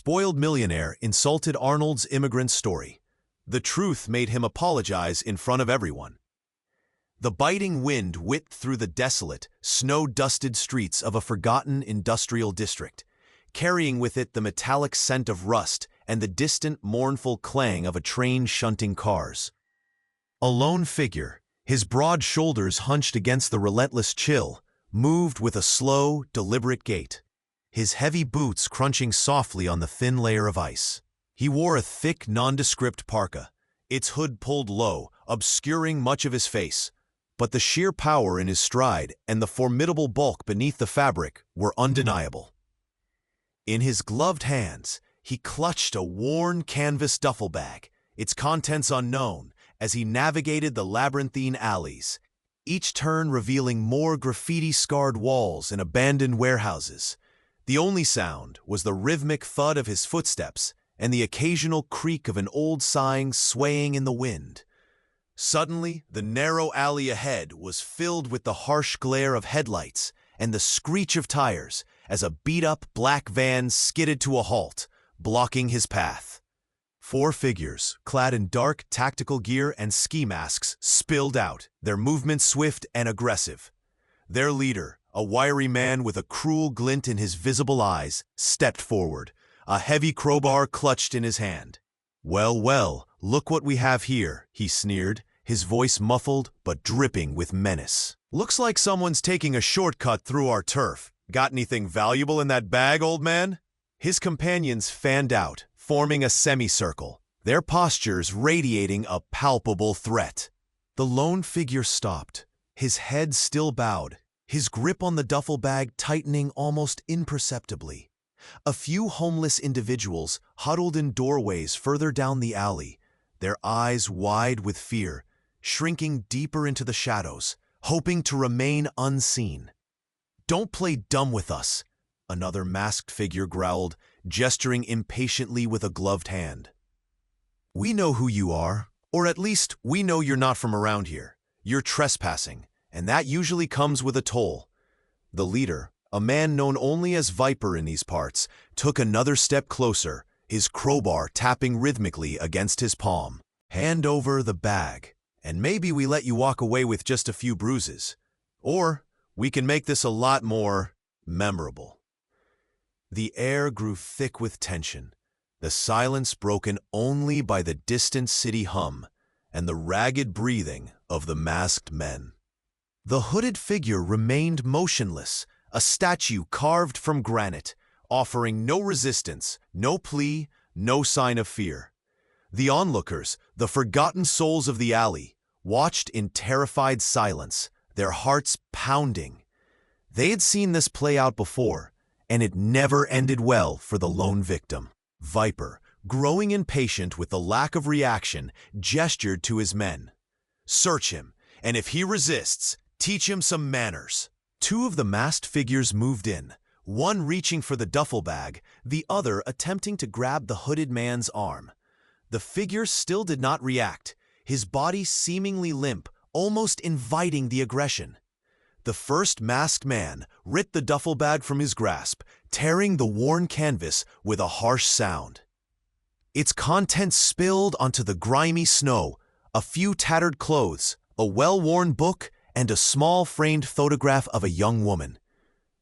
spoiled millionaire insulted Arnold's immigrant story. The truth made him apologize in front of everyone. The biting wind whipped through the desolate, snow-dusted streets of a forgotten industrial district, carrying with it the metallic scent of rust and the distant, mournful clang of a train shunting cars. A lone figure, his broad shoulders hunched against the relentless chill, moved with a slow, deliberate gait, his heavy boots crunching softly on the thin layer of ice. He wore a thick, nondescript parka, its hood pulled low, obscuring much of his face, but the sheer power in his stride and the formidable bulk beneath the fabric were undeniable. In his gloved hands, he clutched a worn canvas duffel bag, its contents unknown, as he navigated the labyrinthine alleys, each turn revealing more graffiti-scarred walls and abandoned warehouses. The only sound was the rhythmic thud of his footsteps and the occasional creak of an old sign swaying in the wind. Suddenly, the narrow alley ahead was filled with the harsh glare of headlights and the screech of tires as a beat-up black van skidded to a halt, blocking his path. 4 figures, clad in dark tactical gear and ski masks, spilled out, their movements swift and aggressive. Their leader, a wiry man with a cruel glint in his visible eyes, stepped forward, a heavy crowbar clutched in his hand. "Well, well, look what we have here," he sneered, his voice muffled but dripping with menace. "Looks like someone's taking a shortcut through our turf. Got anything valuable in that bag, old man?" His companions fanned out, forming a semicircle, their postures radiating a palpable threat. The lone figure stopped, his head still bowed, his grip on the duffel bag tightening almost imperceptibly. A few homeless individuals huddled in doorways further down the alley, their eyes wide with fear, shrinking deeper into the shadows, hoping to remain unseen. "Don't play dumb with us," another masked figure growled, gesturing impatiently with a gloved hand. "We know who you are, or at least we know you're not from around here. You're trespassing, and that usually comes with a toll." The leader, a man known only as Viper in these parts, took another step closer, his crowbar tapping rhythmically against his palm. "Hand over the bag, and maybe we let you walk away with just a few bruises. Or we can make this a lot more memorable." The air grew thick with tension, the silence broken only by the distant city hum and the ragged breathing of the masked men. The hooded figure remained motionless, a statue carved from granite, offering no resistance, no plea, no sign of fear. The onlookers, the forgotten souls of the alley, watched in terrified silence, their hearts pounding. They had seen this play out before, and it never ended well for the lone victim. Viper, growing impatient with the lack of reaction, gestured to his men. "Search him, and if he resists, teach him some manners." 2 of the masked figures moved in, one reaching for the duffel bag, the other attempting to grab the hooded man's arm. The figure still did not react, his body seemingly limp, almost inviting the aggression. The first masked man ripped the duffel bag from his grasp, tearing the worn canvas with a harsh sound. Its contents spilled onto the grimy snow, a few tattered clothes, a well-worn book, and a small framed photograph of a young woman.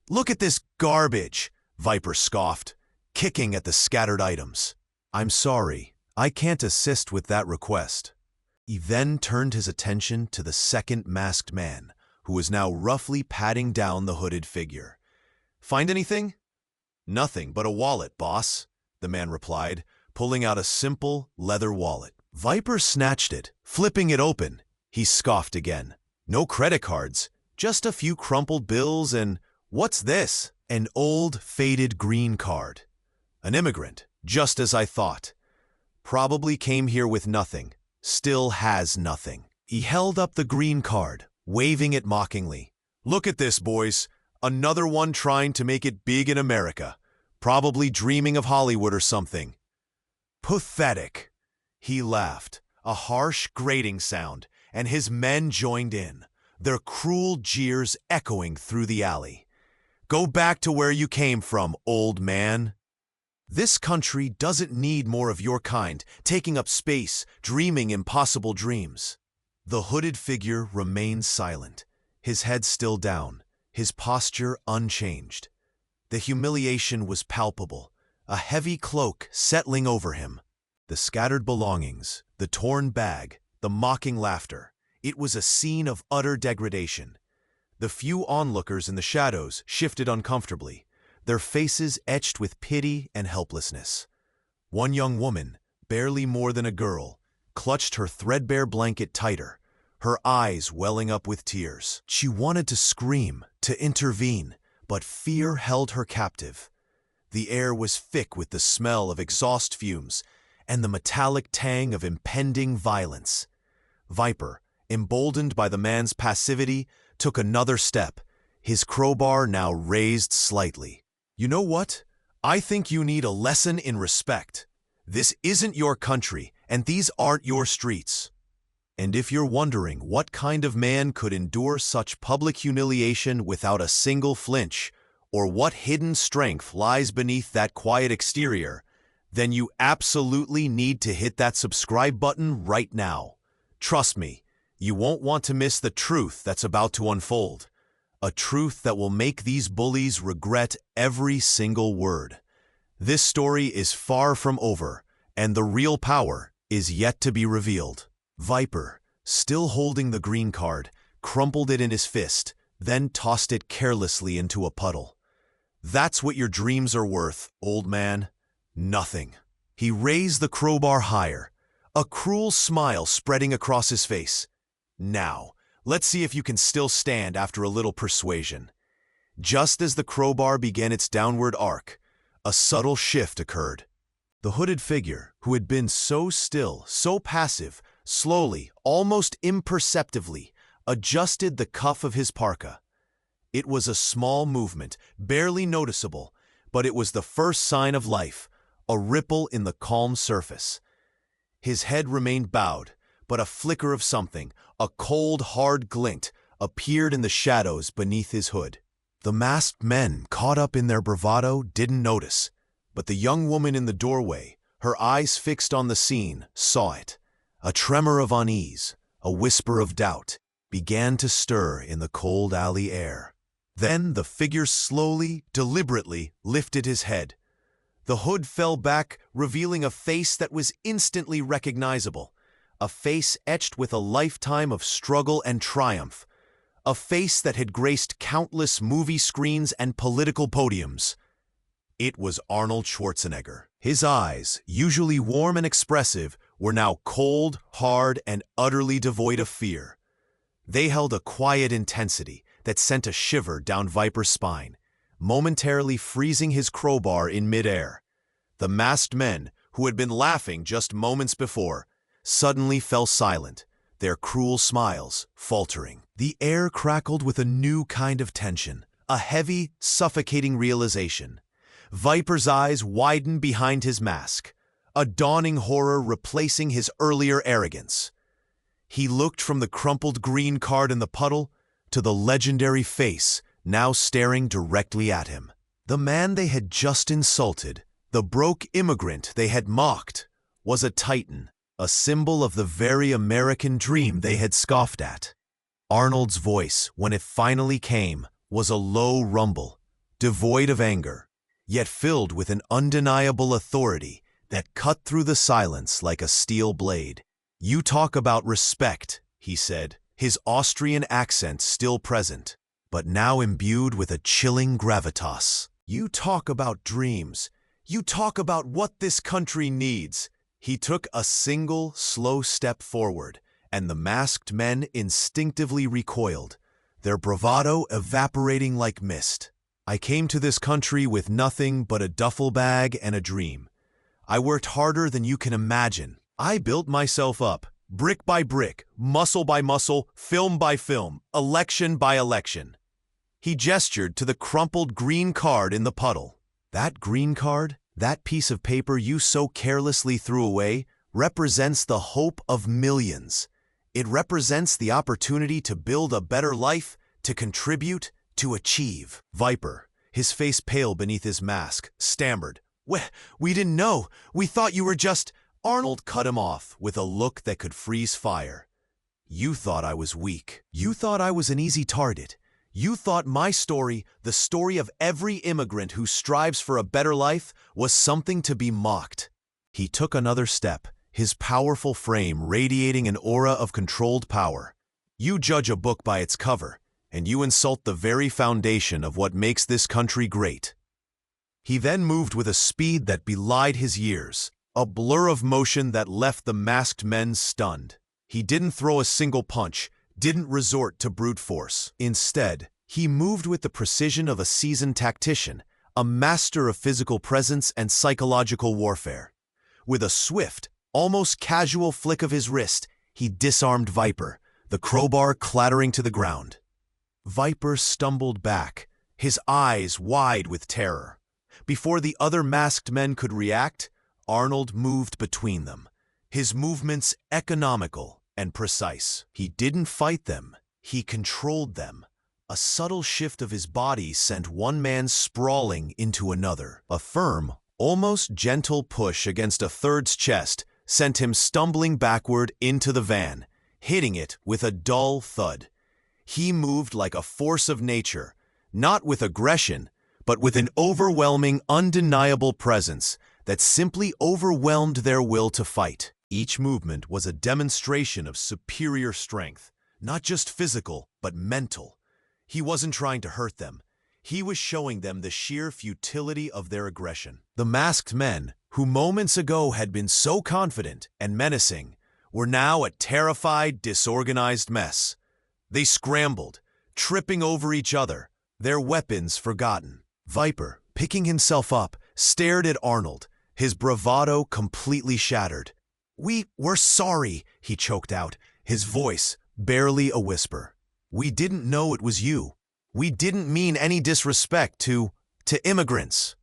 "Look at this garbage," Viper scoffed, kicking at the scattered items. "I'm sorry, I can't assist with that request." He then turned his attention to the second masked man, who was now roughly patting down the hooded figure. "Find anything?" "Nothing but a wallet, boss," the man replied, pulling out a simple leather wallet. Viper snatched it, flipping it open. He scoffed again. "No credit cards, just a few crumpled bills and, what's this?" An old, faded green card. "An immigrant, just as I thought. Probably came here with nothing, still has nothing." He held up the green card, waving it mockingly. "Look at this, boys. Another one trying to make it big in America. Probably dreaming of Hollywood or something." "Pathetic." He laughed, a harsh, grating sound, and his men joined in, their cruel jeers echoing through the alley. "Go back to where you came from, old man." This country doesn't need more of your kind, taking up space, dreaming impossible dreams. The hooded figure remained silent, his head still down, his posture unchanged. The humiliation was palpable, a heavy cloak settling over him. The scattered belongings, the torn bag, the mocking laughter. It was a scene of utter degradation. The few onlookers in the shadows shifted uncomfortably, their faces etched with pity and helplessness. One young woman, barely more than a girl, clutched her threadbare blanket tighter, her eyes welling up with tears. She wanted to scream, to intervene, but fear held her captive. The air was thick with the smell of exhaust fumes and the metallic tang of impending violence. Viper, emboldened by the man's passivity, took another step, his crowbar now raised slightly. "You know what? I think you need a lesson in respect. This isn't your country, and these aren't your streets." And if you're wondering what kind of man could endure such public humiliation without a single flinch, or what hidden strength lies beneath that quiet exterior, then you absolutely need to hit that subscribe button right now. Trust me, you won't want to miss the truth that's about to unfold. A truth that will make these bullies regret every single word. This story is far from over, and the real power is yet to be revealed. Viper, still holding the green card, crumpled it in his fist, then tossed it carelessly into a puddle. "That's what your dreams are worth, old man. Nothing." He raised the crowbar higher, a cruel smile spreading across his face. "Now, let's see if you can still stand after a little persuasion." Just as the crowbar began its downward arc, a subtle shift occurred. The hooded figure, who had been so still, so passive, slowly, almost imperceptibly, adjusted the cuff of his parka. It was a small movement, barely noticeable, but it was the first sign of life, a ripple in the calm surface. His head remained bowed, but a flicker of something, a cold, hard glint, appeared in the shadows beneath his hood. The masked men, caught up in their bravado, didn't notice, but the young woman in the doorway, her eyes fixed on the scene, saw it. A tremor of unease, a whisper of doubt, began to stir in the cold alley air. Then the figure slowly, deliberately lifted his head. The hood fell back, revealing a face that was instantly recognizable, a face etched with a lifetime of struggle and triumph, a face that had graced countless movie screens and political podiums. It was Arnold Schwarzenegger. His eyes, usually warm and expressive, were now cold, hard, and utterly devoid of fear. They held a quiet intensity that sent a shiver down Viper's spine, momentarily freezing his crowbar in midair. The masked men, who had been laughing just moments before, suddenly fell silent, their cruel smiles faltering. The air crackled with a new kind of tension, a heavy, suffocating realization. Viper's eyes widened behind his mask, a dawning horror replacing his earlier arrogance. He looked from the crumpled green card in the puddle to the legendary face now staring directly at him. The man they had just insulted, the broke immigrant they had mocked, was a titan, a symbol of the very American dream they had scoffed at. Arnold's voice, when it finally came, was a low rumble, devoid of anger, yet filled with an undeniable authority that cut through the silence like a steel blade. "You talk about respect," he said, his Austrian accent still present, but now imbued with a chilling gravitas. "You talk about dreams. You talk about what this country needs." He took a single, slow step forward, and the masked men instinctively recoiled, their bravado evaporating like mist. "I came to this country with nothing but a duffel bag and a dream. I worked harder than you can imagine. I built myself up, brick by brick, muscle by muscle, film by film, election by election." He gestured to the crumpled green card in the puddle. "That green card, that piece of paper you so carelessly threw away, represents the hope of millions. It represents the opportunity to build a better life, to contribute, to achieve." Viper, his face pale beneath his mask, stammered, We didn't know. We thought you were just—" Arnold cut him off with a look that could freeze fire. "You thought I was weak. You thought I was an easy target. You thought my story, the story of every immigrant who strives for a better life, was something to be mocked." He took another step, his powerful frame radiating an aura of controlled power. "You judge a book by its cover, and you insult the very foundation of what makes this country great." He then moved with a speed that belied his years, a blur of motion that left the masked men stunned. He didn't throw a single punch, didn't resort to brute force. Instead, he moved with the precision of a seasoned tactician, a master of physical presence and psychological warfare. With a swift, almost casual flick of his wrist, he disarmed Viper, the crowbar clattering to the ground. Viper stumbled back, his eyes wide with terror. Before the other masked men could react, Arnold moved between them, his movements economical and precise. He didn't fight them, he controlled them. A subtle shift of his body sent one man sprawling into another. A firm, almost gentle push against a third's chest sent him stumbling backward into the van, hitting it with a dull thud. He moved like a force of nature, not with aggression, but with an overwhelming, undeniable presence that simply overwhelmed their will to fight. Each movement was a demonstration of superior strength, not just physical, but mental. He wasn't trying to hurt them. He was showing them the sheer futility of their aggression. The masked men, who moments ago had been so confident and menacing, were now a terrified, disorganized mess. They scrambled, tripping over each other, their weapons forgotten. Viper, picking himself up, stared at Arnold, his bravado completely shattered. We're sorry," he choked out, his voice barely a whisper. "We didn't know it was you. We didn't mean any disrespect to immigrants."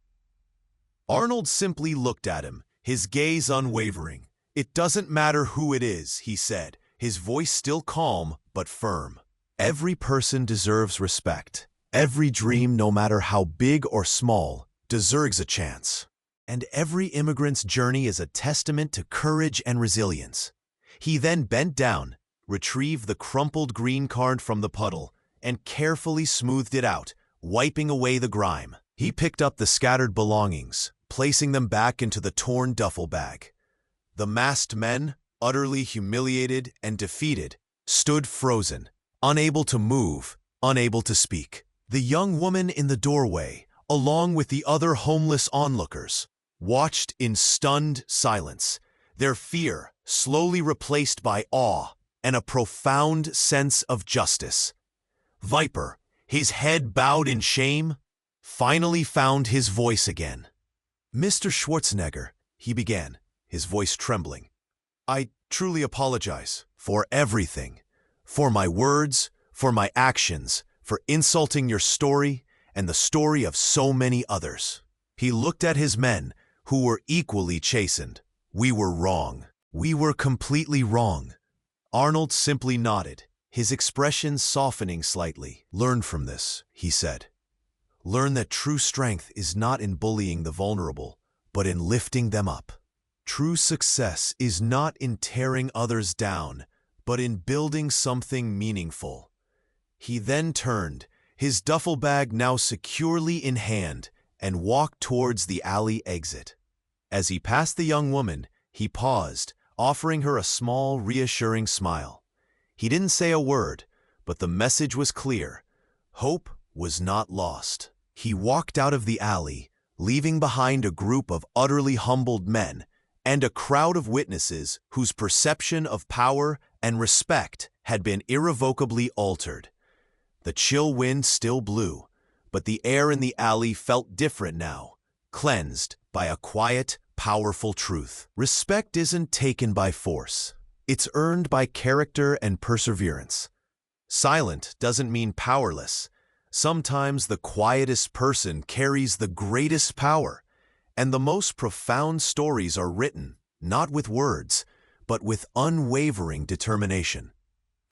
Arnold simply looked at him, his gaze unwavering. "It doesn't matter who it is," he said, his voice still calm but firm. "Every person deserves respect. Every dream, no matter how big or small, deserves a chance. And every immigrant's journey is a testament to courage and resilience." He then bent down, retrieved the crumpled green card from the puddle, and carefully smoothed it out, wiping away the grime. He picked up the scattered belongings, placing them back into the torn duffel bag. The masked men, utterly humiliated and defeated, stood frozen, unable to move, unable to speak. The young woman in the doorway, along with the other homeless onlookers, watched in stunned silence, their fear slowly replaced by awe and a profound sense of justice. Viper, his head bowed in shame, finally found his voice again. "Mr. Schwarzenegger," he began, his voice trembling, "I truly apologize for everything, for my words, for my actions, for insulting your story and the story of so many others." He looked at his men, who were equally chastened. "We were wrong. We were completely wrong." Arnold simply nodded, his expression softening slightly. "Learn from this," he said. "Learn that true strength is not in bullying the vulnerable, but in lifting them up. True success is not in tearing others down, but in building something meaningful." He then turned, his duffel bag now securely in hand, and walked towards the alley exit. As he passed the young woman, he paused, offering her a small, reassuring smile. He didn't say a word, but the message was clear. Hope was not lost. He walked out of the alley, leaving behind a group of utterly humbled men and a crowd of witnesses whose perception of power and respect had been irrevocably altered. The chill wind still blew, but the air in the alley felt different now, cleansed by a quiet, powerful truth. Respect isn't taken by force. It's earned by character and perseverance. Silent doesn't mean powerless. Sometimes the quietest person carries the greatest power, and the most profound stories are written, not with words, but with unwavering determination.